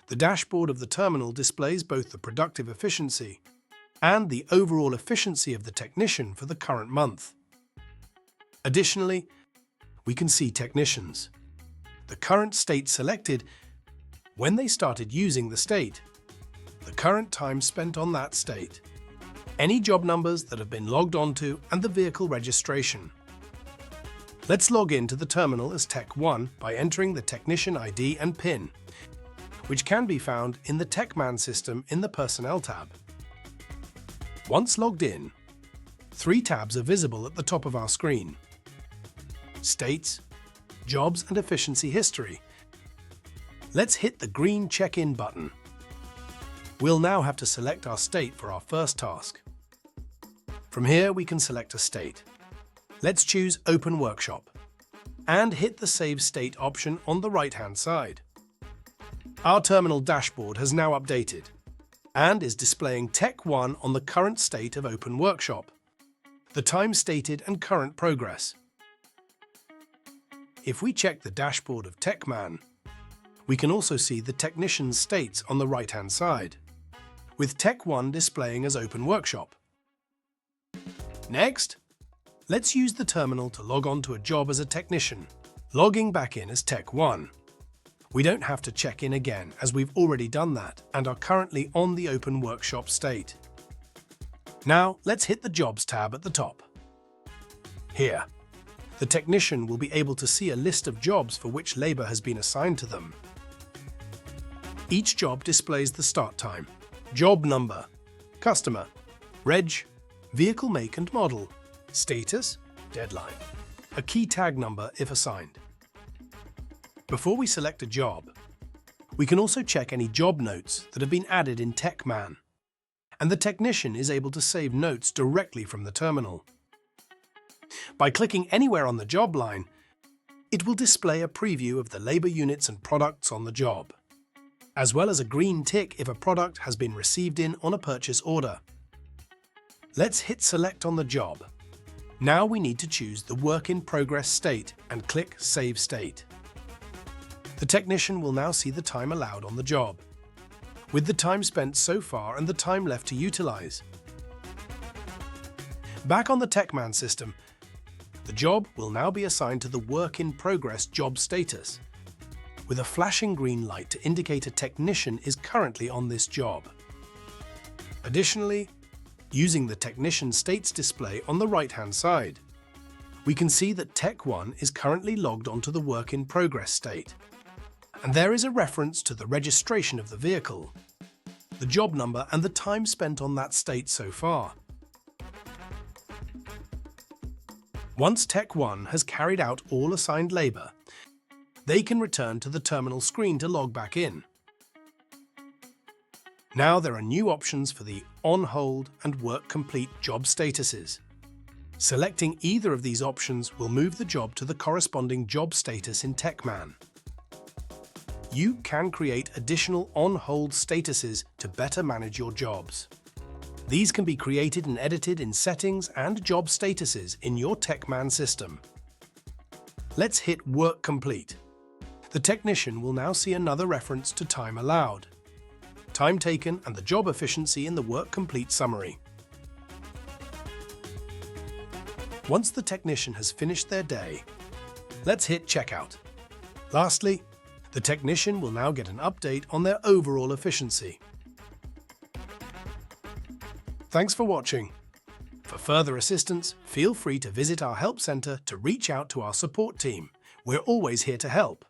The dashboard of the terminal displays both the productive efficiency and the overall efficiency of the technician for the current month. Additionally, we can see technicians, the current state selected, when they started using the state, the current time spent on that state, any job numbers that have been logged onto, and the vehicle registration. Let's log in to the terminal as Tech1 by entering the technician ID and PIN, which can be found in the TechMan system in the Personnel tab. Once logged in, 3 tabs are visible at the top of our screen: States, Jobs and Efficiency History. Let's hit the green check-in button. We'll now have to select our state for our first task. From here, we can select a state. Let's choose Open Workshop and hit the Save State option on the right-hand side. Our terminal dashboard has now updated and is displaying Tech1 on the current state of Open Workshop, the time stated and current progress. If we check the dashboard of TechMan, we can also see the technician's states on the right-hand side, with Tech1 displaying as Open Workshop. Next, let's use the terminal to log on to a job as a technician, logging back in as Tech1. We don't have to check in again as we've already done that and are currently on the Open Workshop state. Now, let's hit the Jobs tab at the top. Here, the technician will be able to see a list of jobs for which labor has been assigned to them. Each job displays the start time, job number, customer, reg, vehicle make and model, status, deadline, a key tag number if assigned. Before we select a job, we can also check any job notes that have been added in TechMan, and the technician is able to save notes directly from the terminal. By clicking anywhere on the job line, it will display a preview of the labor units and products on the job, as well as a green tick if a product has been received in on a purchase order. Let's hit Select on the job. Now we need to choose the Work in Progress state and click Save State. The technician will now see the time allowed on the job, with the time spent so far and the time left to utilize. Back on the TechMan system, the job will now be assigned to the Work in Progress job status, with a flashing green light to indicate a technician is currently on this job. Additionally, using the technician states display on the right-hand side, we can see that Tech1 is currently logged onto the Work in Progress state, and there is a reference to the registration of the vehicle, the job number and the time spent on that state so far. Once Tech1 has carried out all assigned labor, they can return to the terminal screen to log back in. Now there are new options for the On Hold and Work Complete job statuses. Selecting either of these options will move the job to the corresponding job status in TechMan. You can create additional on-hold statuses to better manage your jobs. These can be created and edited in Settings and Job Statuses in your TechMan system. Let's hit Work Complete. The technician will now see another reference to time allowed, time taken and the job efficiency in the Work Complete summary. Once the technician has finished their day, let's hit Checkout. Lastly, the technician will now get an update on their overall efficiency. Thanks for watching. For further assistance, feel free to visit our help center to reach out to our support team. We're always here to help.